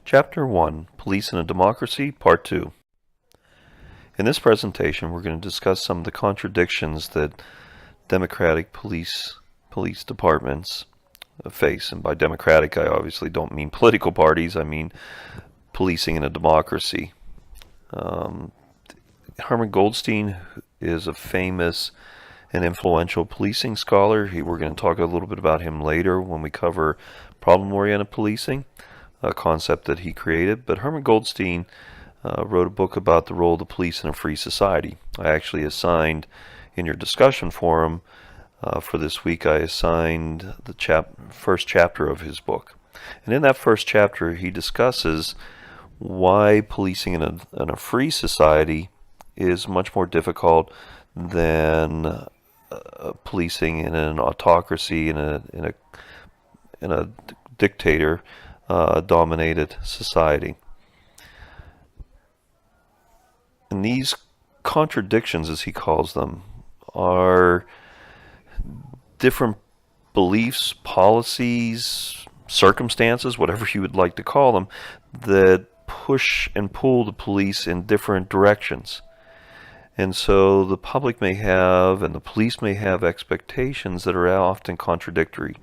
Chapter 1, Police in a Democracy, Part 2. In this presentation, we're going to discuss some of the contradictions that democratic police departments face. And by democratic, I obviously don't mean political parties, I mean policing in a democracy. Herman Goldstein is a famous and influential policing scholar. We're going to talk a little bit about him later when we cover problem-oriented policing, a concept that he created. But Herman Goldstein wrote a book about the role of the police in a free society. I actually assigned in your discussion forum for this week, I assigned the first chapter of his book. And in that first chapter, he discusses why policing in a free society is much more difficult than policing in an autocracy, in a dictator dominated society. And these contradictions, as he calls them, are different beliefs, policies, circumstances, whatever you would like to call them, that push and pull the police in different directions. And so the public may have, and the police may have, expectations that are often contradictory.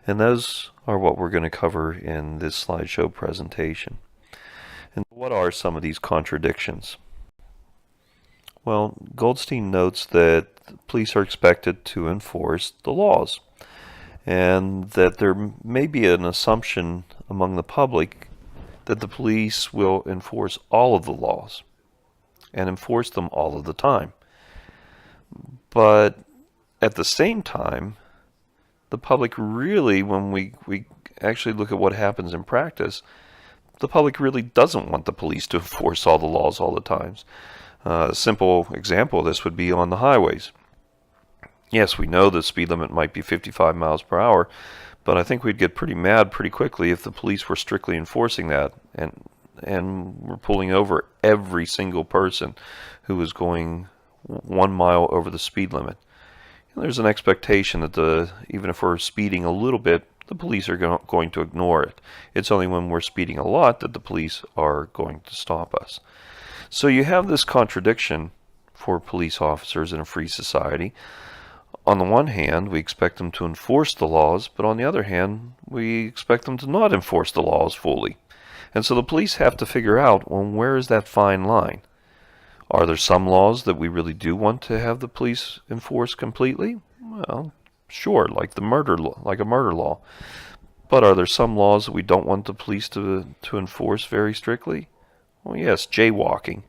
And those are what we're going to cover in this slideshow presentation. And what are some of these contradictions? Well, Goldstein notes that police are expected to enforce the laws, and that there may be an assumption among the public that the police will enforce all of the laws and enforce them all of the time. But at the same time, the public really, when we actually look at what happens in practice, the public really doesn't want the police to enforce all the laws all the times. A simple example of this would be on the highways. Yes, we know the speed limit might be 55 miles per hour, but I think we'd get pretty mad pretty quickly if the police were strictly enforcing that and were pulling over every single person who was going 1 mile over the speed limit. And there's an expectation that even if we're speeding a little bit, the police are going to ignore it. It's only when we're speeding a lot that the police are going to stop us. So you have this contradiction for police officers in a free society. On the one hand, we expect them to enforce the laws, but on the other hand, we expect them to not enforce the laws fully. And so the police have to figure out, well, where is that fine line? Are there some laws that we really do want to have the police enforce completely? Well, sure, like a murder law. But are there some laws that we don't want the police to enforce very strictly? Well, yes, jaywalking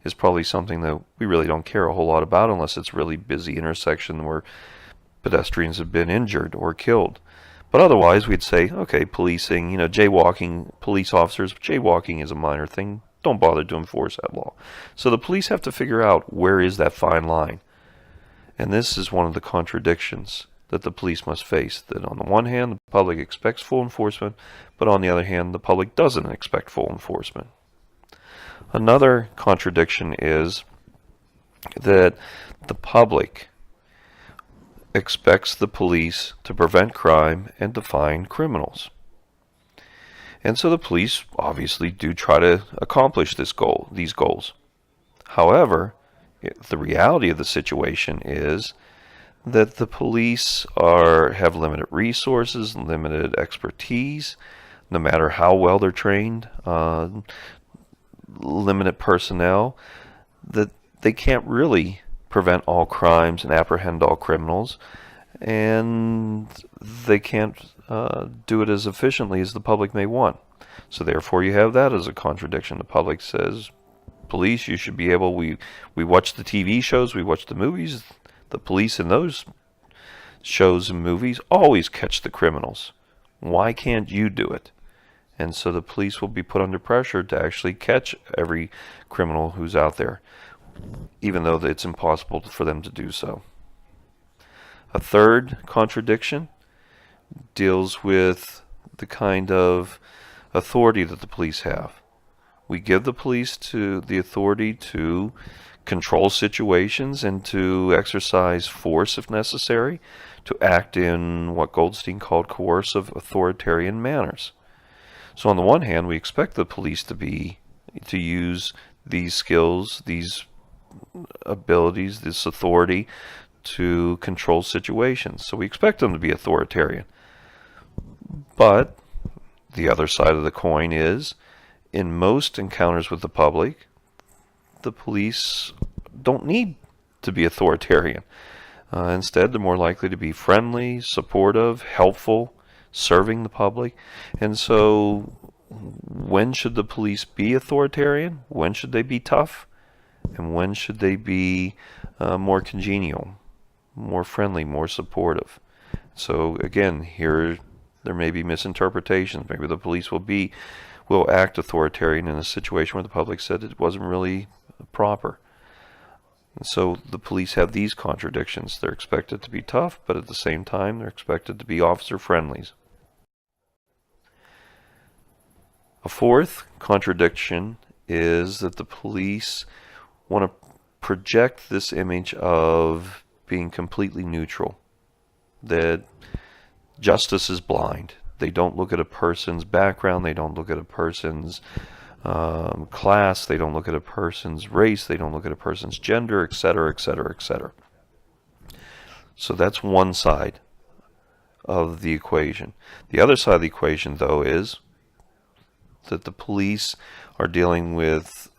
is probably something that we really don't care a whole lot about unless it's a really busy intersection where pedestrians have been injured or killed. But otherwise, we'd say, okay, policing, jaywalking, police officers, jaywalking is a minor thing. Don't bother to enforce that law. So the police have to figure out where is that fine line. And this is one of the contradictions that the police must face. That on the one hand, the public expects full enforcement, but on the other hand, the public doesn't expect full enforcement. Another contradiction is that the public expects the police to prevent crime and to find criminals. And so the police obviously do try to accomplish these goals. However, the reality of the situation is that the police have limited resources, limited expertise, no matter how well they're trained, limited personnel, that they can't really prevent all crimes and apprehend all criminals, and they can't do it as efficiently as the public may want. So therefore you have that as a contradiction. The public says, police, you should be able, we watch the TV shows, we watch the movies, the police in those shows and movies always catch the criminals. Why can't you do it? And so the police will be put under pressure to actually catch every criminal who's out there, even though it's impossible for them to do so. A third contradiction deals with the kind of authority that the police have. We give the police the authority to control situations and to exercise force if necessary, to act in what Goldstein called coercive authoritarian manners. So on the one hand, we expect the police to use these skills, these abilities, this authority to control situations. So we expect them to be authoritarian. But the other side of the coin is, in most encounters with the public, the police don't need to be authoritarian. Instead, they're more likely to be friendly, supportive, helpful, serving the public. And so, when should the police be authoritarian? When should they be tough? And when should they be more congenial, more friendly, more supportive? So again, here there may be misinterpretations. Maybe the police will act authoritarian in a situation where the public said it wasn't really proper. And so the police have these contradictions. They're expected to be tough, but at the same time they're expected to be officer friendlies. A fourth contradiction is that the police want to project this image of being completely neutral, that justice is blind. They don't look at a person's background, they don't look at a person's class, they don't look at a person's race, they don't look at a person's gender, etc., etc., etc. So that's one side of the equation. The other side of the equation, though, is that the police are dealing with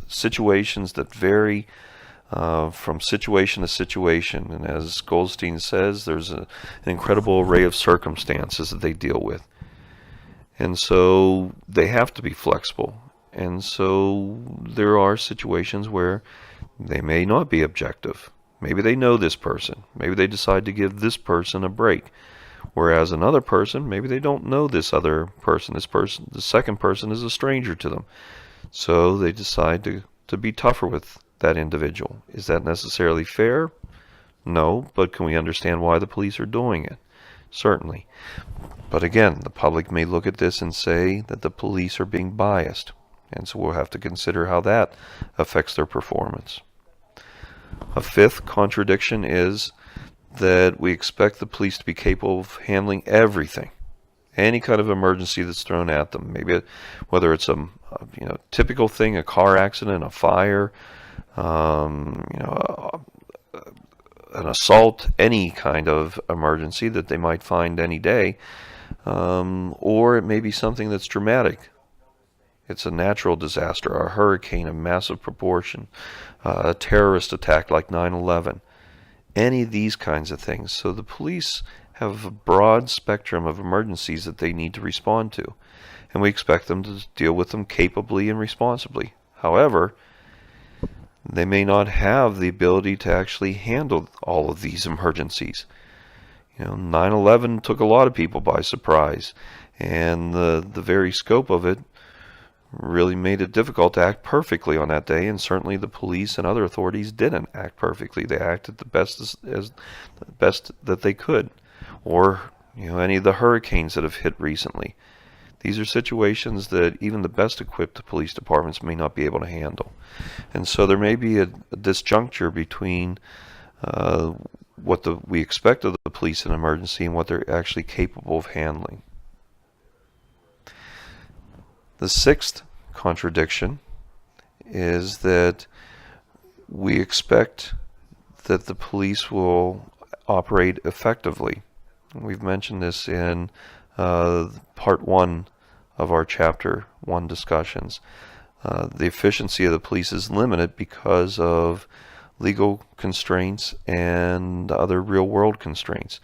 situations that vary from situation to situation. And as Goldstein says, there's an incredible array of circumstances that they deal with. And so they have to be flexible. And so there are situations where they may not be objective. Maybe they know this person. Maybe they decide to give this person a break. Whereas another person, maybe they don't know this other person. The second person is a stranger to them. So they decide to be tougher with that individual. Is that necessarily fair? No, but can we understand why the police are doing it? Certainly. But again, the public may look at this and say that the police are being biased. And so we'll have to consider how that affects their performance. A fifth contradiction is that we expect the police to be capable of handling everything, any kind of emergency that's thrown at them. Maybe whether it's a typical thing, a car accident, a fire, an assault, any kind of emergency that they might find any day, or it may be something that's dramatic. It's a natural disaster, a hurricane of massive proportion, a terrorist attack like 9/11. Any of these kinds of things. So the police have a broad spectrum of emergencies that they need to respond to, and we expect them to deal with them capably and responsibly. However, they may not have the ability to actually handle all of these emergencies. 9/11 took a lot of people by surprise, and the very scope of it really made it difficult to act perfectly on that day, and certainly the police and other authorities didn't act perfectly. They acted the best as best that they could. Or any of the hurricanes that have hit recently. These are situations that even the best equipped police departments may not be able to handle. And so there may be a disjuncture between what we expect of the police in an emergency and what they're actually capable of handling. The sixth contradiction is that we expect that the police will operate effectively. We've mentioned this in part 1 of our chapter 1 discussions. The efficiency of the police is limited because of legal constraints and other real-world constraints.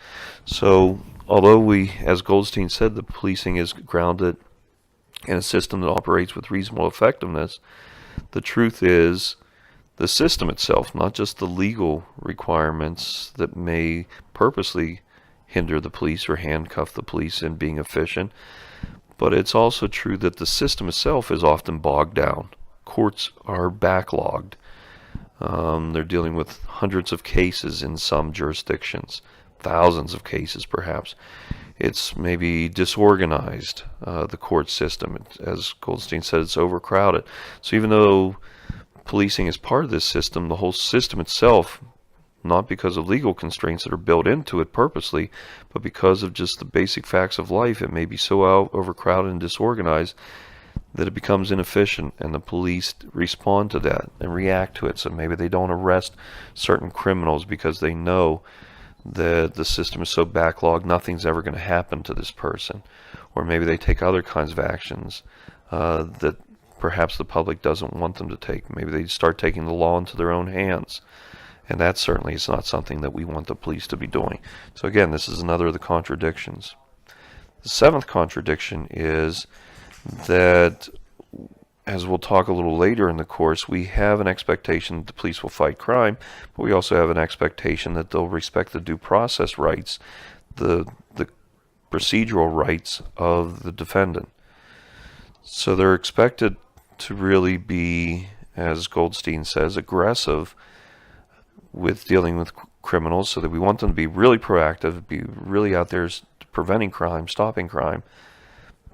So although as Goldstein said, the policing is grounded in a system that operates with reasonable effectiveness, the truth is the system itself, not just the legal requirements that may purposely hinder the police or handcuff the police in being efficient, but it's also true that the system itself is often bogged down. Courts are backlogged. They're dealing with hundreds of cases in some jurisdictions, thousands of cases perhaps. It's maybe disorganized, the court system. As Goldstein said, it's overcrowded. So even though policing is part of this system, the whole system itself not because of legal constraints that are built into it purposely, but because of just the basic facts of life. It may be so overcrowded and disorganized that it becomes inefficient, and the police respond to that and react to it. So maybe they don't arrest certain criminals because they know that the system is so backlogged nothing's ever going to happen to this person. Or maybe they take other kinds of actions that perhaps the public doesn't want them to take. Maybe they start taking the law into their own hands. And that certainly is not something that we want the police to be doing. So again, this is another of the contradictions. The seventh contradiction is that, as we'll talk a little later in the course, we have an expectation that the police will fight crime, but we also have an expectation that they'll respect the due process rights, the procedural rights of the defendant. So they're expected to really be, as Goldstein says, aggressive with dealing with criminals, so that we want them to be really proactive, be really out there preventing crime, stopping crime.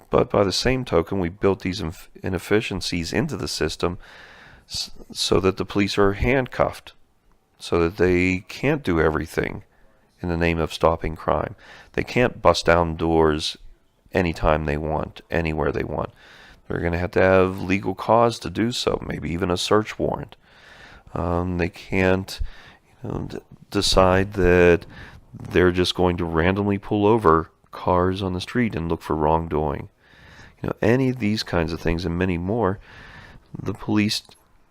But by the same token, we built these inefficiencies into the system so that the police are handcuffed, so that they can't do everything in the name of stopping crime. They can't bust down doors anytime they want, anywhere they want. They're going to have legal cause to do so, maybe even a search warrant. They can't decide that they're just going to randomly pull over cars on the street and look for wrongdoing. Any of these kinds of things and many more, the police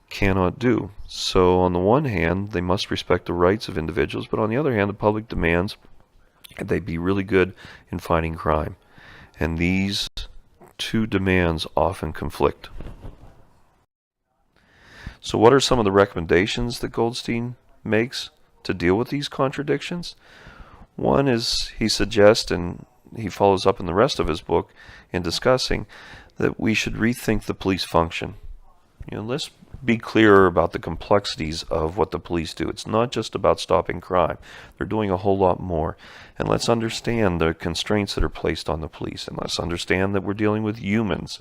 cannot do. So on the one hand, they must respect the rights of individuals, but on the other hand, the public demands that they be really good in fighting crime. And these two demands often conflict. So what are some of the recommendations that Goldstein makes to deal with these contradictions? One is, he suggests, and he follows up in the rest of his book in discussing, that we should rethink the police function. Let's be clearer about the complexities of what the police do. It's not just about stopping crime. They're doing a whole lot more. And let's understand the constraints that are placed on the police. And let's understand that we're dealing with humans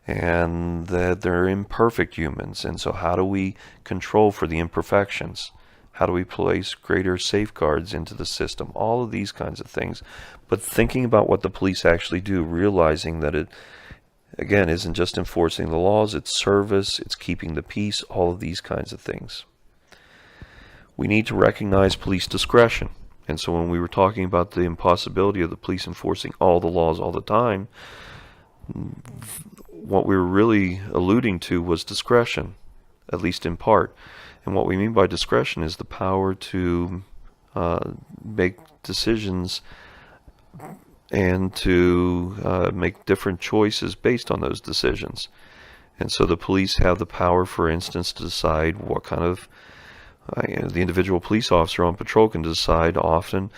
and that they're imperfect humans. And so how do we control for the imperfections? How do we place greater safeguards into the system? All of these kinds of things. But thinking about what the police actually do, realizing that it, again, isn't just enforcing the laws, it's service, it's keeping the peace, all of these kinds of things. We need to recognize police discretion. And so when we were talking about the impossibility of the police enforcing all the laws all the time, what we were really alluding to was discretion, at least in part. And what we mean by discretion is the power to make decisions and to make different choices based on those decisions. And so the police have the power, for instance, to decide what kind of, the individual police officer on patrol can decide often,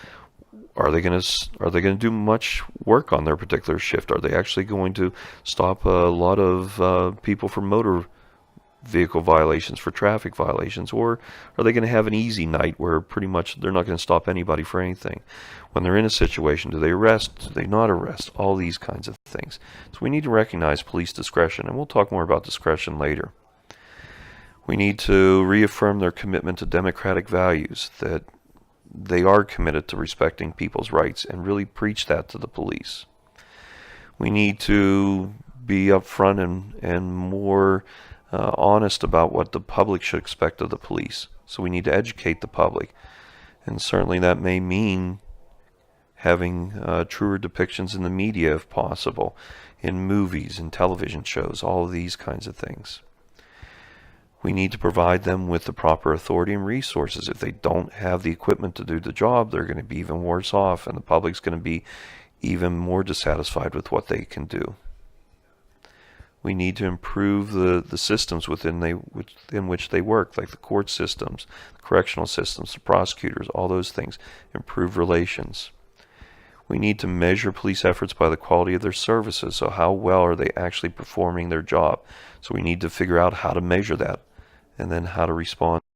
are they going to do much work on their particular shift? Are they actually going to stop a lot of people from motor vehicle violations, for traffic violations? Or are they going to have an easy night where pretty much they're not going to stop anybody for anything? When they're in a situation, do they arrest? Do they not arrest? All these kinds of things. So we need to recognize police discretion, and we'll talk more about discretion later. We need to reaffirm their commitment to democratic values, that they are committed to respecting people's rights, and really preach that to the police. We need to be upfront and more honest about what the public should expect of the police. So we need to educate the public. And certainly that may mean having truer depictions in the media if possible, in movies, in television shows, all of these kinds of things. We need to provide them with the proper authority and resources. If they don't have the equipment to do the job, they're going to be even worse off, and the public's going to be even more dissatisfied with what they can do. We need to improve the systems within which they work, like the court systems, the correctional systems, the prosecutors, all those things. Improve relations. We need to measure police efforts by the quality of their services. So how well are they actually performing their job? So we need to figure out how to measure that and then how to respond